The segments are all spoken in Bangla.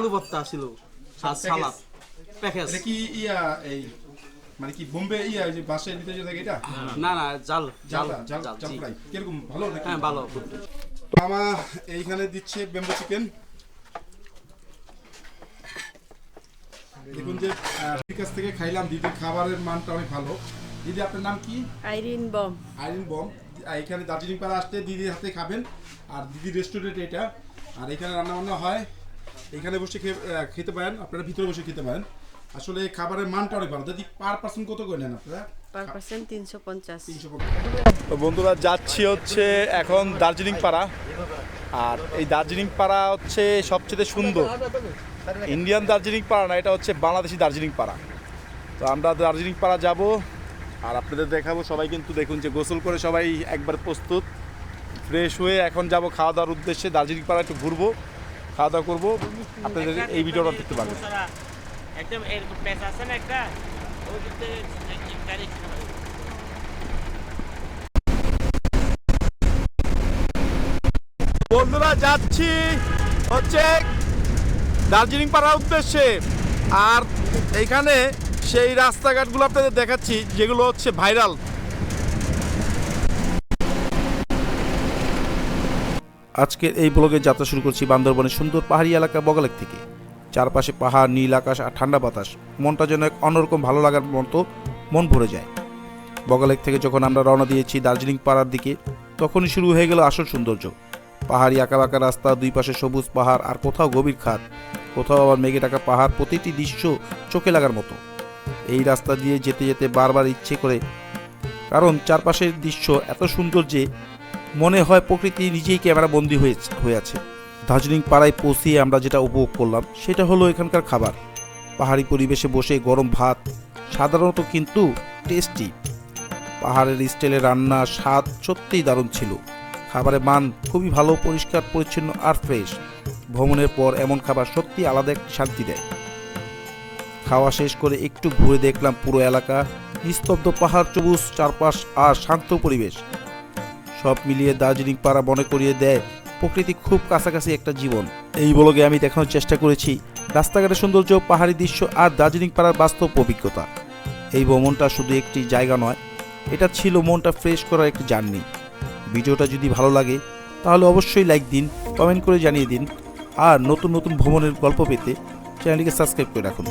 আলু ভর্তা ছিল আর সালাদ প্যাকেজ। এটা কি এই মানে কি বোম্বে যে বাসায় নিতে যে থাকে এটা? না না, জাল জাল জাল জাল জাল জি। ফ্রাই কিরকম ভালো নাকি? হ্যাঁ ভালো। মামা এইখানে দিচ্ছে বেম্বো চিকেন। দেখুন যে দিদির কাছ থেকে খাইলাম, দিদির খাবারের মানটা অনেক ভালো। দিদি আপনার নাম কি? আইরিন বম। আইরিন বম। এখানে দার্জিলিং পাড়া আসতে দিদির হাতে খাবেন। আর দিদির রেস্টুরেন্ট এটা। আর এখানে রান্না বান্না হয়, এখানে বসে খেতে পারেন, আপনারা ভিতরে বসে খেতে পারেন। আসলে খাবারের মানটা অনেক ভালো। দিদি পার পার্সন কত করে নেন আপনারা? Per person 350। তো বন্ধুরা যাচ্ছি হচ্ছে এখন দার্জিলিং পাড়া। আর এই দার্জিলিং পাড়া হচ্ছে সবচেয়ে সুন্দর ইন্ডিয়ান দার্জিলিং পাড়া না, এটা হচ্ছে বাংলাদেশি দার্জিলিং পাড়া। তো আমরা দার্জিলিং পাড়া যাব আর আপনাদের দেখাবো। সবাই কিন্তু দেখুন যে গোসল করে সবাই একবার প্রস্তুত, ফ্রেশ হয়ে এখন যাব খাওয়া দাওয়ার উদ্দেশ্যে। দার্জিলিং পাড়া একটু ঘুরবো, খাওয়া দাওয়া করবো, আপনাদের এই ভিডিওটা দেখতে পাবেন। একদম এর পেছ আছে না একটা, ওই দিকে গাড়ি বন্ধুরা যাচ্ছি হচ্ছে দার্জিলিং পাড়ার উদ্দেশ্যে। আর এইখানে সেই রাস্তাঘাটগুলো আপনাদের দেখাচ্ছি যেগুলো হচ্ছে ভাইরাল। আজকের এই ব্লগে যাত্রা শুরু করছি বান্দরবনের সুন্দর পাহাড়ি এলাকা বগালেক থেকে। চারপাশে পাহাড়, নীল আকাশ আর ঠান্ডা বাতাস, মনটা যেন এক অন্যরকম ভালো লাগার মতো মন ভরে যায়। বগালেক থেকে যখন আমরা রওনা দিয়েছি দার্জিলিং পাড়ার দিকে, তখনই শুরু হয়ে গেল আসল সৌন্দর্য। পাহাড়ি আঁকাবাঁকা রাস্তা, দুই পাশে সবুজ পাহাড়, আর কোথাও গভীর খাদ, কোথাও আবার মেঘে ঢাকা পাহাড়, প্রতিটি দৃশ্য চোখে লাগার মতো। এই রাস্তা দিয়ে যেতে যেতে বারবার ইচ্ছে করে, কারণ চারপাশের দৃশ্য এত সুন্দর যে মনে হয় প্রকৃতি নিজেই ক্যামেরা বন্দী হয়ে আছে। দার্জিলিং পাড়ায় পৌঁছিয়ে আমরা যেটা উপভোগ করলাম সেটা হলো এখানকার খাবার। পাহাড়ি পরিবেশে বসে গরম ভাত, সাধারণত কিন্তু টেস্টি। পাহাড়ের স্টাইলে রান্না, স্বাদ সত্যিই দারুণ ছিল। খাবারের মান খুবই ভালো, পরিষ্কার পরিচ্ছন্ন আর ফ্রেশ। ভ্রমণের পর এমন খাবার সত্যি আলাদা একটি শান্তি দেয়। খাওয়া শেষ করে একটু ঘুরে দেখলাম পুরো এলাকা, নিস্তব্ধ পাহাড়, সবুজ চারপাশ আর শান্ত পরিবেশ। সব মিলিয়ে দার্জিলিং পাড়া মনে করিয়ে দেয় প্রকৃতি খুব কাছাকাছি একটা জীবন। এই ব্লগে আমি দেখানোর চেষ্টা করেছি রাস্তাঘাটের সৌন্দর্য, পাহাড়ি দৃশ্য আর দার্জিলিং পাড়ার বাস্তব অভিজ্ঞতা। এই ভ্রমণটা শুধু একটি জায়গা নয়, এটা ছিল মনটা ফ্রেশ করার একটি জার্নি। ভিডিওটা যদি ভালো লাগে তাহলে অবশ্যই লাইক দিন, কমেন্ট করে জানিয়ে দিন, আর নতুন নতুন ভ্রমণের গল্প পেতে চ্যানেলটিকে সাবস্ক্রাইব করে রাখুন।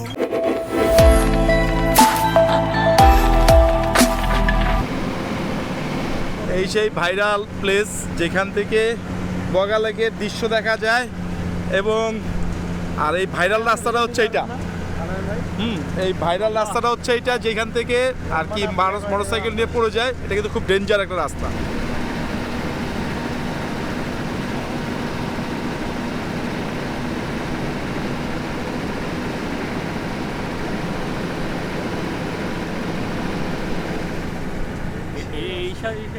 এই সেই ভাইরাল প্লেস যেখান থেকে বগালেকের দৃশ্য দেখা যায়, এবং আর এই ভাইরাল রাস্তাটা হচ্ছে এইটা। এই ভাইরাল রাস্তাটা হচ্ছে এইটা যেখান থেকে আর কি মানুষ মোটরসাইকেল নিয়ে পড়ে যায়। এটা কিন্তু খুব ডেঞ্জার একটা রাস্তা।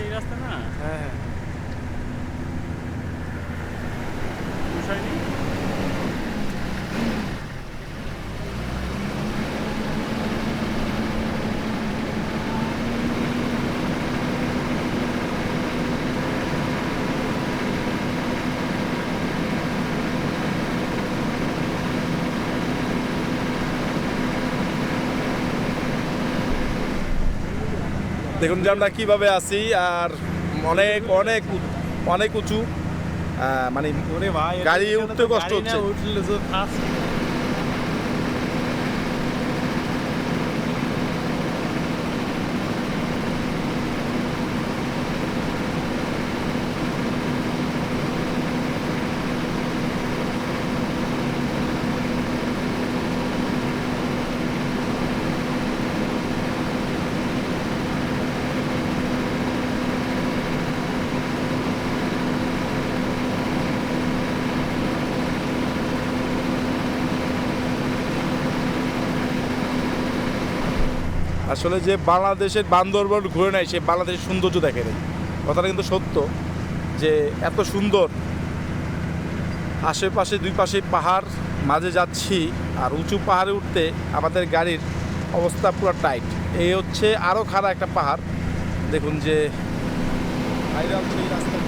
এই রাস্তা না? হ্যাঁ দেখুন যে আমরা কীভাবে আছি, আর অনেক অনেক অনেক উঁচু, মানে গাড়ি উঠতে কষ্ট হচ্ছে। আসলে যে বাংলাদেশের বান্দরবন ঘুরে নেয় সে বাংলাদেশের সৌন্দর্য দেখে নেই, কথাটা কিন্তু সত্য। যে এত সুন্দর, আশেপাশে দুই পাশে পাহাড়, মাঝে যাচ্ছি, আর উঁচু পাহাড়ে উঠতে আমাদের গাড়ির অবস্থা পুরো টাইট। এই হচ্ছে আরও খারাপ একটা পাহাড়। দেখুন যে ভাইরাল সেই রাস্তা।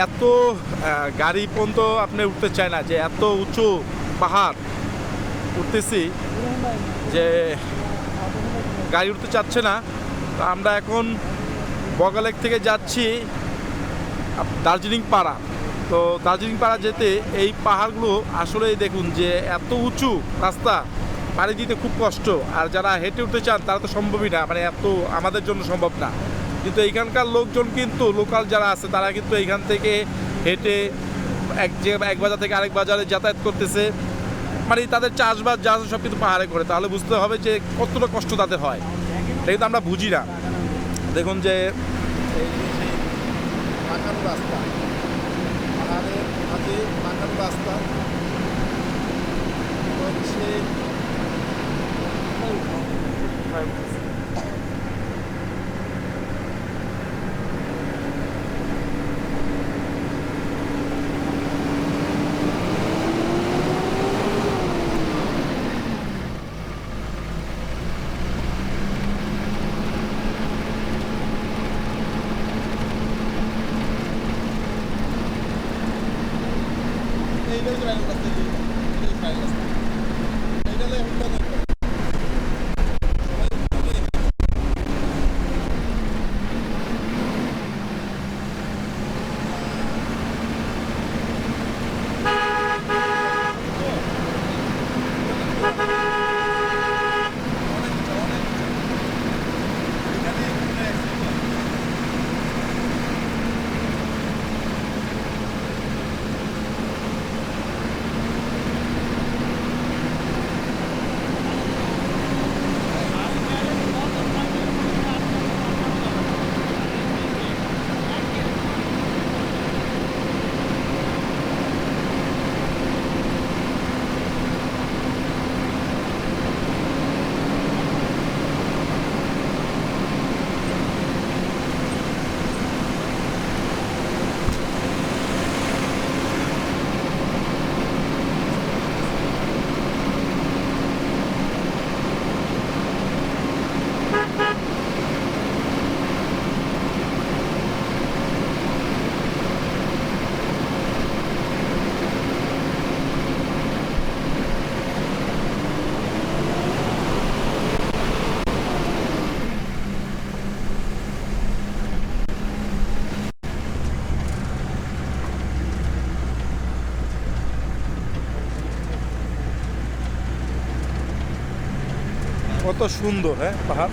এত গাড়ি পর্যন্ত আপনি উঠতে চায় না, যে এত উঁচু পাহাড় উঠতেছি যে গাড়ি উঠতে চাচ্ছে না। তো আমরা এখন বগালেক থেকে যাচ্ছি দার্জিলিং পাড়া। তো দার্জিলিং পাড়া যেতে এই পাহাড়গুলো আসলে দেখুন যে এত উঁচু রাস্তা, পাড়ি দিতে খুব কষ্ট। আর যারা হেঁটে উঠতে চান তারা তো সম্ভবই না, মানে এত আমাদের জন্য সম্ভব না। কিন্তু এইখানকার লোকজন কিন্তু লোকাল যারা আছে তারা কিন্তু এইখান থেকে হেঁটে এক বাজার থেকে আরেক বাজারে যাতায়াত করতেছে, মানে তাদের চাষবাস যা আছে সব কিন্তু পাহাড়ে করে। তাহলে বুঝতে হবে যে কতটা কষ্ট তাদের হয়, এটা কিন্তু আমরা বুঝি না। দেখুন যে পাকানো রাস্তা, পাহাড়ের মাঝে পাকানো রাস্তা হচ্ছে কত সুন্দর, হ্যাঁ পাহাড়।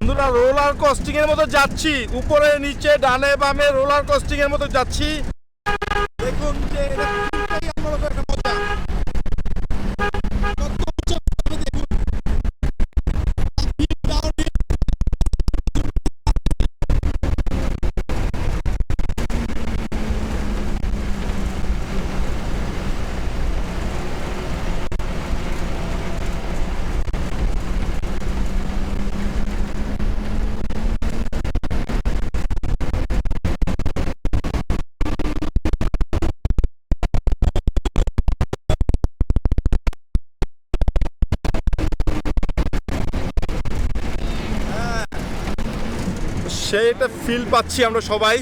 বন্ধুরা রোলার কোস্টিং এর মতো যাচ্ছি, উপরে নিচে ডানে বামে রোলার কোস্টিং এর মতো যাচ্ছি। দেখুন যে এটা পুরোটাই অন্যরকম একটা মজা। কত উচ্চ হবে দেখুন। সেইটা ফিল পাচ্ছি আমরা সবাই।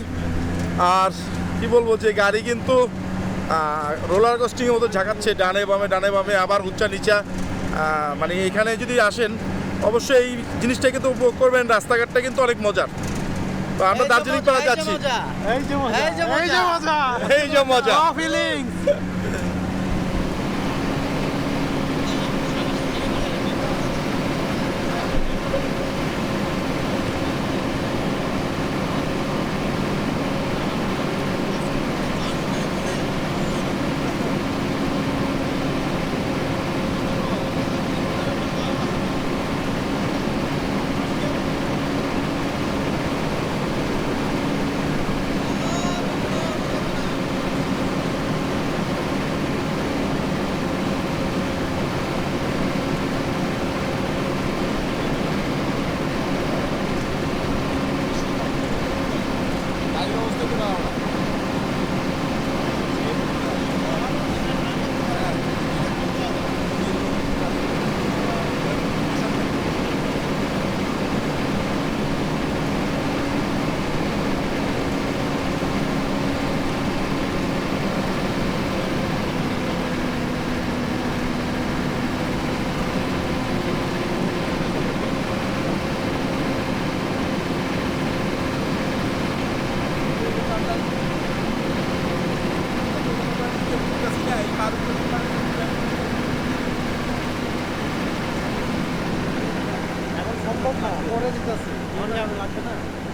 আর কি বলবো যে গাড়ি কিন্তু রোলার কোস্টিংয়ের মতো ঝাঁকাচ্ছে ডানে বামে আবার উচ্চা নিচা। মানে এখানে যদি আসেন অবশ্যই এই জিনিসটা কিন্তু উপভোগ করবেন। রাস্তাঘাটটা কিন্তু অনেক মজার। তো আমরা দার্জিলিং পাড়া যাচ্ছি। এই যে মজা, এই যে মজা, এই যে মজা ফিলিংস।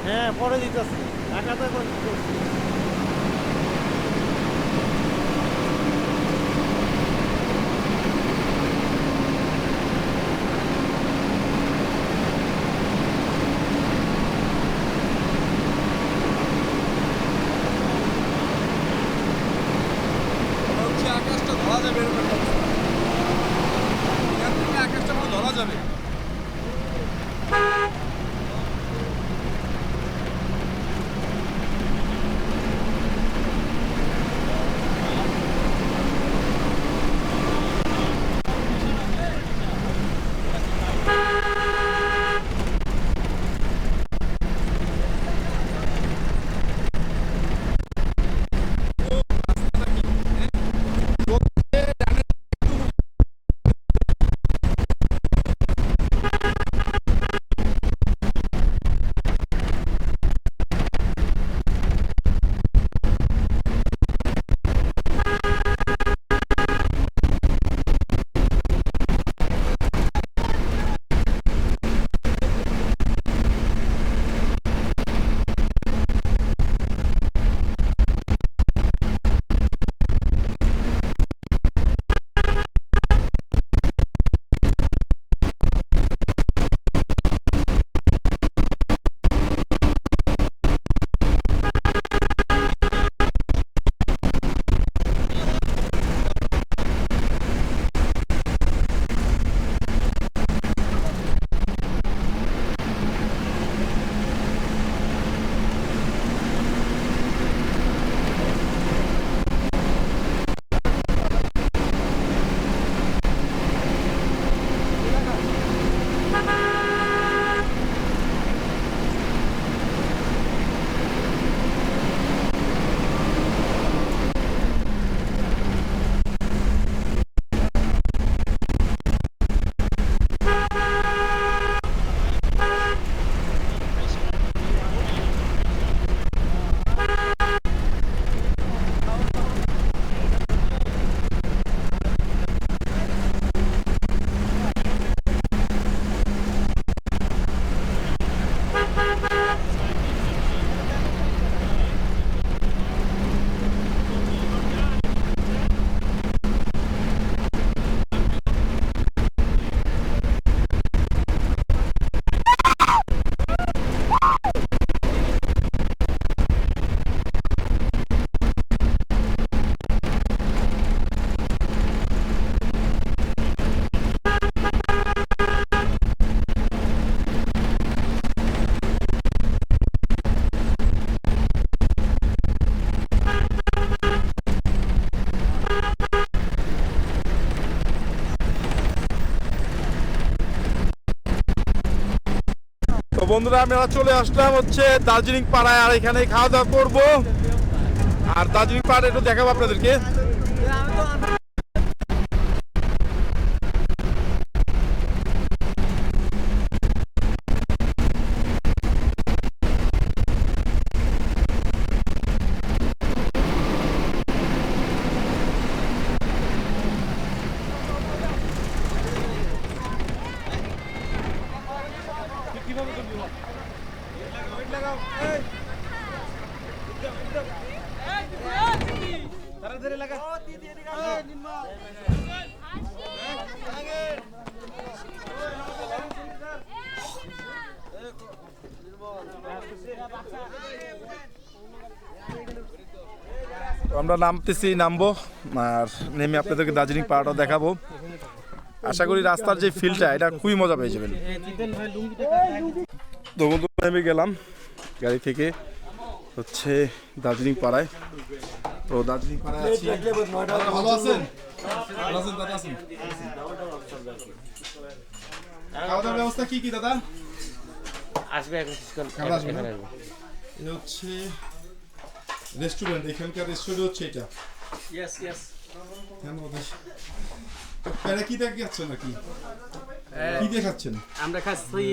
হ্যাঁ পরে দিতেছি টাকাটা করে আকাশটা ধরা যাবে, এরকম একটা অবস্থা। এখান থেকে আকাশটা পুরো ধরা যাবে। বন্ধুরা আমরা চলে আসলাম হচ্ছে দার্জিলিং পাড়ায়, আর এখানে খাওয়া দাওয়া করবো। আর দার্জিলিং পাড়া একটু দেখাবো আপনাদেরকে। তো আমরা নামবো আর নেমে আপনাদেরকে দার্জিলিং পাড়াটা দেখাবো। আশা করি রাস্তার যে ফিলটা এটা খুবই মজা পেয়ে যাবেন। তো বন্ধু নেমে গেলাম গাড়ি থেকে হচ্ছে দার্জিলিং পাড়ায়। তো দার্জিলিং পাড়ায় আছি। ভালো আছেন? ভালো আছেন দাদা? আছেন? খাওয়া দাওয়ার ব্যবস্থা কি কি দাদা? আসবে এখন কিছুক্ষণ খাবার আসবে না? এখানে আসবে। এটা হচ্ছে রেস্টুরেন্ট, এখানকার রেস্টুরেন্ট হচ্ছে এটা। কেন প্যারা কি দেখাচ্ছেন নাকি? কি দেখাচ্ছেন? আমরা খাচ্ছি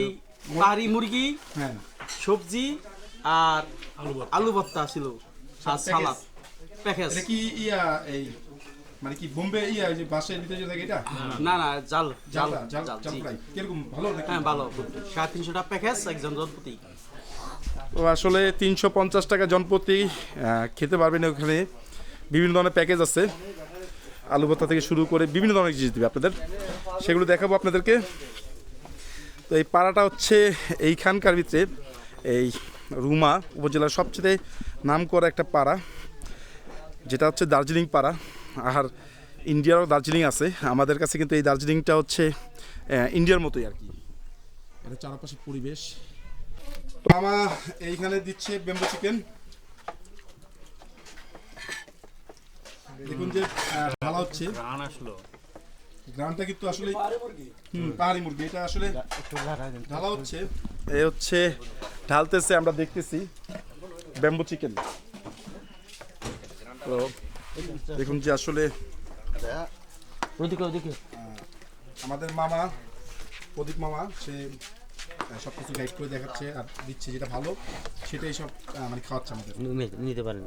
পাহাড়ি মুরগি, হ্যাঁ, সবজি আর আলু ভর্তা ছিল আর সালাদ প্যাকেজ। এটা কি এই মানে কি বোম্বে এই যে বাসের ভিতরে যে থাকে এটা? না না জাল জাল জাল জাল জাল জাল জি। ফ্রাই কিরকম ভালো নাকি? হ্যাঁ ভালো, 350 টাকা প্যাকেজ একজন জনপ্রতি। তো আসলে 350 টাকা জনপ্রতি খেতে পারবেন। ওখানে বিভিন্ন ধরনের প্যাকেজ আছে, আলু ভর্তা থেকে শুরু করে বিভিন্ন ধরনের জিনিস দেবে আপনাদের, সেগুলো দেখাবো আপনাদেরকে। তো এই পাড়াটা হচ্ছে এইখানকার ভিতরে এই রুমা উপজেলার সবচেয়ে নামকরা একটা পাড়া, যেটা হচ্ছে দার্জিলিং পাড়া। আর ইন্ডিয়ারও দার্জিলিং আছে, আমাদের কাছে কিন্তু এই দার্জিলিংটা হচ্ছে ইন্ডিয়ার মতোই আর কি। এটা চারপাশে পরিবেশ। মামা এইখানে দিচ্ছে বেম্বু চিকেন, দেখুন যে ঢালা হচ্ছে। গ্রানটা কিন্তু আসলে পাহাড়ি মুরগি, এটা আসলে ঢালা হচ্ছে। এই হচ্ছে ঢালতেছে, আমরা দেখতেছি বেম্বু চিকেন। তো দেখুন যে আসলে আমাদের মামা প্রদীপ মামা সে সব কিছু গাইড করে দেখাচ্ছে আর দিচ্ছে, যেটা ভালো সেটাই সব মানে খাওয়াচ্ছে আমাদের। নিতে পারেন।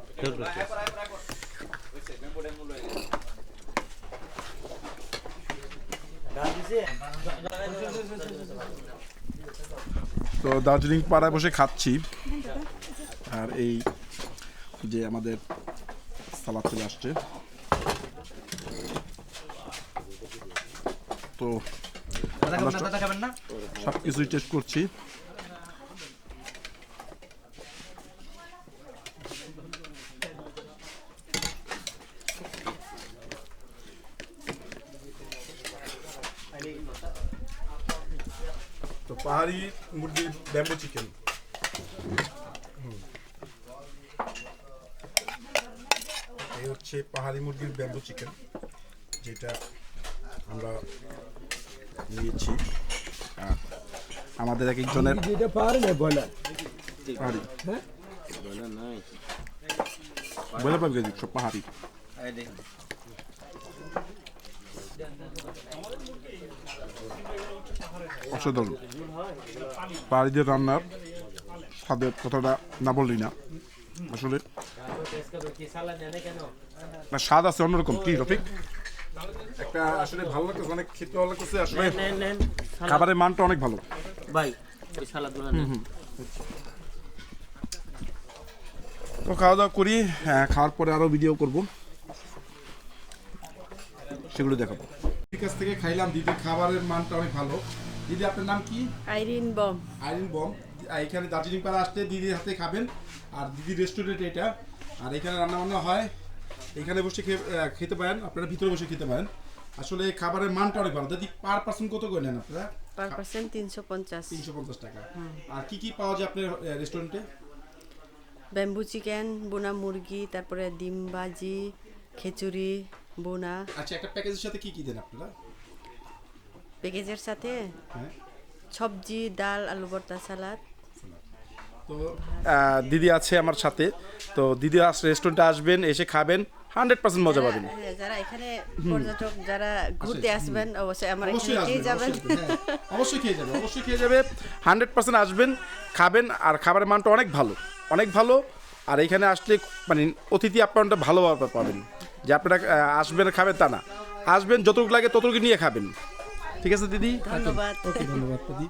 তো দার্জিলিং পাড়ায় বসে খাচ্ছি, আর এই যে আমাদের সালাদ চলে আসছে। তো সব কিছুই টেস্ট করছি। তো পাহাড়ি মুরগির ব্যাম্বু চিকেন, এই হচ্ছে পাহাড়ি মুরগির ব্যাম্বু চিকেন, যেটা আমরা নিয়েছি। আমাদের এক একজনের পাহাড়ি বয়লার পাবি সব পাহাড়ি। অসাধারণ পাহাড়িদের রান্নার স্বাদের কথাটা না বললি না। আসলে না, স্বাদ আছে অন্যরকম। কি রফিক, একটা আসলে ভালো লাগতেছে, অনেক খেতে ভালো লাগতেছে। আসলে খাবারের মানটা অনেক ভালো ভাই ওই সালাদ তো খাওয়া দাওয়া করি, খাওয়ার পরে আরো ভিডিও করব, সেগুলো দেখাবো। দিদির কাছ থেকে খাইলাম, দিদির খাবারের মানটা অনেক ভালো। দিদি আপনার নাম কি? আইরিন বম। আইরিন বম। এখানে দার্জিলিং পাড়া আসতে দিদির হাতে খাবেন, আর দিদির রেস্টুরেন্ট এটা। আর এখানে রান্না বান্না হয়, এখানে বসে খেতে পারেন, আপনারা ভিতরে বসে খেতে পারেন। আসলে খাবারের মানটা অনেক ভালো। দিদি পার পার্সন কত করে নেন আপনারা? Per person 350। 350 টাকা। আর কি কি পাওয়া যায় আপনার রেস্টুরেন্টে? ব্যাম্বু চিকেন, বোনা মুরগি, তারপরে ডিম ভাজি, খিচুড়ি, বোনা। আচ্ছা, একটা প্যাকেজের সাথে কি কি দেন আপনারা? প্যাকেজের সাথে হ্যাঁ, সবজি, ডাল, আলু ভর্তা, সালাদ, তো দিদি আছে আমার সাথে, তো দিদি রেস্টুরেন্টে আসবেন, এসে খাবেন, 100% মজা পাবেন। হ্যাঁ, যারা এখানে পর্যটক যারা ঘুরতে আসবেন অবশ্যই আমার এখানে অবশ্যই খেয়ে আসবেন, যাবেন। অবশ্যই খেয়ে যাবে, অবশ্যই খেয়ে যাবে, 100% আসবেন, খাবেন, আর খাবারের মানটা অনেক ভালো, অনেক ভালো। আর এখানে আসলে মানে অতিথি আপ্যায়নটা ভালোভাবে পাবেন, যে আপনারা আসবেন খাবেন তা না, আসবেন যতটুকু লাগে ততটুকু নিয়ে খাবেন। ঠিক আছে দিদি, ধন্যবাদ। ওকে, ধন্যবাদ দিদি।